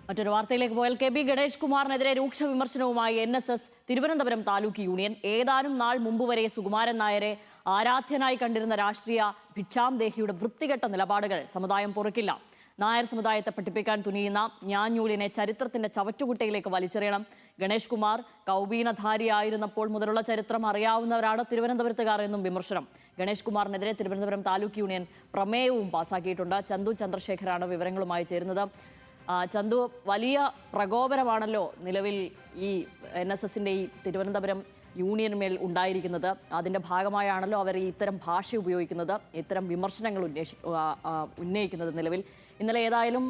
മറ്റൊരു വാർത്തയിലേക്ക് പോയാൽ കെ.ബി. ഗണേഷ് കുമാറിനെതിരെ രൂക്ഷ വിമർശനവുമായി NSS തിരുവനന്തപുരം താലൂക്ക് യൂണിയൻ. ഏതാനും നാൾ മുമ്പ് വരെ സുകുമാരൻ നായരെ ആരാധ്യനായി കണ്ടിരുന്ന രാഷ്ട്രീയ ഭിക്ഷാംദേഹിയുടെ വൃത്തികെട്ട നിലപാടുകൾ സമുദായം പൊറുക്കില്ല. നായർ സമുദായത്തെ പഠിപ്പിക്കാൻ തുനിയുന്ന ഞാഞ്ഞൂലിനെ ചരിത്രത്തിന്റെ ചവറ്റുകുട്ടയിലേക്ക് വലിച്ചെറിയണം. ഗണേഷ് കുമാർ കൗബീനധാരിയായിരുന്നപ്പോൾ മുതലുള്ള ചരിത്രം അറിയാവുന്നവരാണ് തിരുവനന്തപുരത്തുകാർ എന്നും വിമർശനം. ഗണേഷ് കുമാറിനെതിരെ തിരുവനന്തപുരം താലൂക്ക് യൂണിയൻ പ്രമേയവും പാസാക്കിയിട്ടുണ്ട്. ചന്തു ചന്ദ്രശേഖരാണ് വിവരങ്ങളുമായി ചേരുന്നത്. ചന്തു, വലിയ പ്രകോപനമാണല്ലോ നിലവിൽ ഈ NSSന്റെ ഈ തിരുവനന്തപുരം യൂണിയനുമേൽ ഉണ്ടായിരിക്കുന്നത്. അതിൻ്റെ ഭാഗമായാണല്ലോ അവർ ഇത്തരം ഭാഷ ഉപയോഗിക്കുന്നത്, ഇത്തരം വിമർശനങ്ങൾ ഉന്നയിക്കുന്നത്. നിലവിൽ ഇന്നലെ ഏതായാലും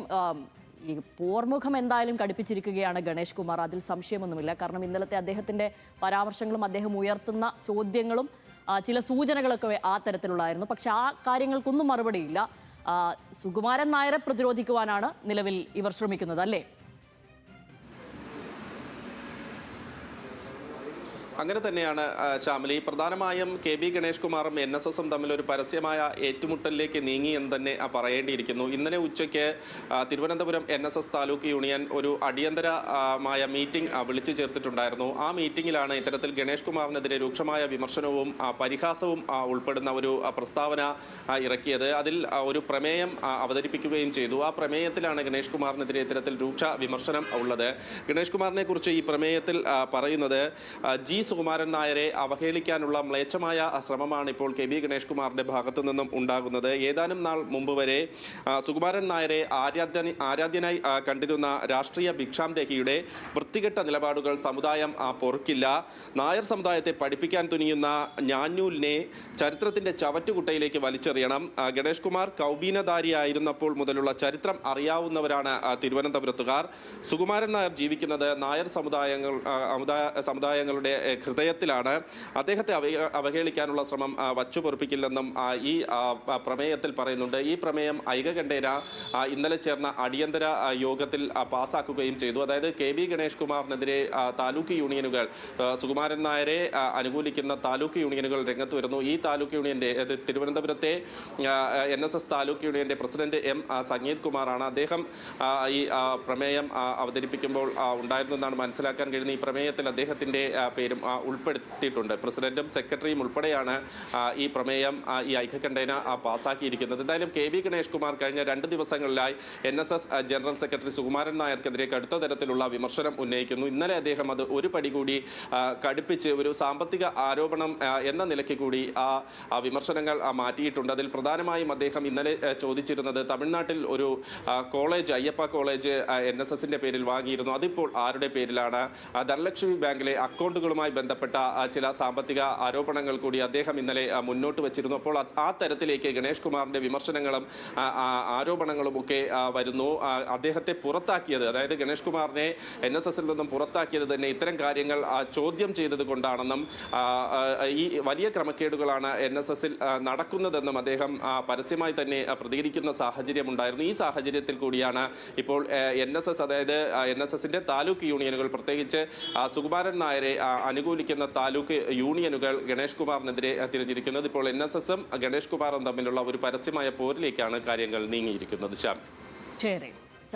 ഈ പോർമുഖം എന്തായാലും കടുപ്പിച്ചിരിക്കുകയാണ് ഗണേഷ് കുമാർ, അതിൽ സംശയമൊന്നുമില്ല. കാരണം ഇന്നലത്തെ അദ്ദേഹത്തിൻ്റെ പരാമർശങ്ങളും അദ്ദേഹം ഉയർത്തുന്ന ചോദ്യങ്ങളും ചില സൂചനകളൊക്കെ ആ തരത്തിലുള്ളായിരുന്നു. പക്ഷെ ആ കാര്യങ്ങൾക്കൊന്നും മറുപടിയില്ല. സുകുമാരൻ നായരെ പ്രതിരോധിക്കുവാനാണ് നിലവിൽ ഇവർ ശ്രമിക്കുന്നത്, അല്ലേ? അങ്ങനെ തന്നെയാണ് ശ്യാമലി. പ്രധാനമായും കെ.ബി. ഗണേഷ് കുമാറും NSSും തമ്മിൽ ഒരു പരസ്യമായ ഏറ്റുമുട്ടലിലേക്ക് നീങ്ങി എന്ന് തന്നെ പറയേണ്ടിയിരിക്കുന്നു. ഇന്നലെ ഉച്ചയ്ക്ക് തിരുവനന്തപുരം NSS താലൂക്ക് യൂണിയൻ ഒരു അടിയന്തരമായ മീറ്റിംഗ് വിളിച്ചു ചേർത്തിട്ടുണ്ടായിരുന്നു. ആ മീറ്റിംഗിലാണ് ഇത്തരത്തിൽ ഗണേഷ് കുമാറിനെതിരെ രൂക്ഷമായ വിമർശനവും പരിഹാസവും ഉൾപ്പെടുന്ന ഒരു പ്രസ്താവന ഇറക്കിയത്. അതിൽ ഒരു പ്രമേയം അവതരിപ്പിക്കുകയും ചെയ്തു. ആ പ്രമേയത്തിലാണ് ഗണേഷ് കുമാറിനെതിരെ ഇത്തരത്തിൽ രൂക്ഷ വിമർശനം ഉള്ളത്. ഗണേഷ് കുമാറിനെ കുറിച്ച് ഈ പ്രമേയത്തിൽ പറയുന്നത് ജി സുകുമാരൻ നായരെ അവഹേളിക്കാനുള്ള മ്ലേച്ഛമായ ശ്രമമാണ് ഇപ്പോൾ കെ.ബി. ഗണേഷ് കുമാറിന്റെ ഭാഗത്തു നിന്നും ഉണ്ടാകുന്നത്. ഏതാനും നാൾ മുമ്പ് വരെ സുകുമാരൻ നായരെ ആരാധ്യനായി കണ്ടിരുന്ന രാഷ്ട്രീയ ഭിക്ഷാംദേഹിയുടെ വൃത്തികെട്ട നിലപാടുകൾ സമുദായം പൊറുക്കില്ല. നായർ സമുദായത്തെ പഠിപ്പിക്കാൻ തുനിയുന്ന ഞാഞ്ഞൂലിനെ ചരിത്രത്തിന്റെ ചവറ്റുകുട്ടയിലേക്ക് വലിച്ചെറിയണം. ഗണേഷ് കുമാർ കൗബീനധാരിയായിരുന്നപ്പോൾ മുതലുള്ള ചരിത്രം അറിയാവുന്നവരാണ് തിരുവനന്തപുരത്തുകാർ. സുകുമാരൻ നായർ ജീവിക്കുന്നത് നായർ സമുദായങ്ങളുടെ ഹൃദയത്തിലാണ്. അദ്ദേഹത്തെ അവഹേളിക്കാനുള്ള ശ്രമം വച്ചുപൊറുപ്പിക്കില്ലെന്നും ഈ പ്രമേയത്തിൽ പറയുന്നുണ്ട്. ഈ പ്രമേയം ഐകകണ്ഠേന ഇന്നലെ ചേർന്ന അടിയന്തര യോഗത്തിൽ പാസാക്കുകയും ചെയ്തു. അതായത് കെ.ബി. ഗണേഷ് കുമാറിനെതിരെ താലൂക്ക് യൂണിയനുകൾ, സുകുമാരൻ നായരെ അനുകൂലിക്കുന്ന താലൂക്ക് യൂണിയനുകൾ രംഗത്ത് വരുന്നു. ഈ താലൂക്ക് യൂണിയന്റെ തിരുവനന്തപുരത്തെ NSS താലൂക്ക് യൂണിയന്റെ പ്രസിഡന്റ് M. സംഗീത് കുമാറാണ്. അദ്ദേഹം ഈ പ്രമേയം അവതരിപ്പിക്കുമ്പോൾ ഉണ്ടായിരുന്നെന്നാണ് മനസ്സിലാക്കാൻ കഴിയുന്നത്. ഈ പ്രമേയത്തിൽ അദ്ദേഹത്തിന്റെ പേരും ഉൾപ്പെടുത്തിയിട്ടുണ്ട്. പ്രസിഡന്റും സെക്രട്ടറിയും ഉൾപ്പെടെയാണ് ഈ പ്രമേയം ഈ ഐക്യകണ്ഠേന പാസാക്കിയിരിക്കുന്നത്. എന്തായാലും കെ.ബി. ഗണേഷ് കുമാർ കഴിഞ്ഞ 2 ദിവസങ്ങളിലായി NSS ജനറൽ സെക്രട്ടറി സുകുമാരൻ നായർക്കെതിരെ കടുത്ത തരത്തിലുള്ള വിമർശനം ഉന്നയിക്കുന്നു. ഇന്നലെ അദ്ദേഹം അത് ഒരു പടി കൂടി കടുപ്പിച്ച് ഒരു സാമ്പത്തിക ആരോപണം എന്ന നിലയ്ക്ക് കൂടി ആ വിമർശനങ്ങൾ മാറ്റിയിട്ടുണ്ട്. അതിൽ പ്രധാനമായും അദ്ദേഹം ഇന്നലെ ചോദിച്ചിരുന്നത് തമിഴ്നാട്ടിൽ ഒരു കോളേജ്, അയ്യപ്പ കോളേജ് NSSന്റെ പേരിൽ വാങ്ങിയിരുന്നു. അതിപ്പോൾ ആരുടെ പേരിലാണ്? ധനലക്ഷ്മി ബാങ്കിലെ അക്കൗണ്ടുകളുമായി ബന്ധപ്പെട്ട ചില സാമ്പത്തിക ആരോപണങ്ങൾ കൂടി അദ്ദേഹം ഇന്നലെ മുന്നോട്ട് വച്ചിരുന്നു. അപ്പോൾ ആ തരത്തിലേക്ക് ഗണേഷ് കുമാറിന്റെ വിമർശനങ്ങളും ആരോപണങ്ങളും ഒക്കെ വരുന്നു. അദ്ദേഹത്തെ പുറത്താക്കിയത്, അതായത് ഗണേഷ് കുമാറിനെ NSSൽ നിന്നും പുറത്താക്കിയത് തന്നെ ഇത്തരം കാര്യങ്ങൾ ചോദ്യം ചെയ്തത് കൊണ്ടാണെന്നും ഈ വലിയ ക്രമക്കേടുകളാണ് NSSൽ നടക്കുന്നതെന്നും അദ്ദേഹം പരസ്യമായി തന്നെ പ്രതികരിക്കുന്ന സാഹചര്യം ഉണ്ടായിരുന്നു. ഈ സാഹചര്യത്തിൽ കൂടിയാണ് ഇപ്പോൾ NSS, അതായത് NSSന്റെ താലൂക്ക് യൂണിയനുകൾ, പ്രത്യേകിച്ച് സുകുമാരൻ നായരെ അനുകൂലിക്കുന്ന താലൂക്ക് യൂണിയനുകൾ ഗണേഷ് കുമാറിനെതിരെ തിരിഞ്ഞിരിക്കുന്നത്. ഇപ്പോൾ NSSും ഗണേഷ് കുമാറും തമ്മിലുള്ള ഒരു പരസ്യമായ പോരിലേക്കാണ് കാര്യങ്ങൾ നീങ്ങിയിരിക്കുന്നത്. ശരി.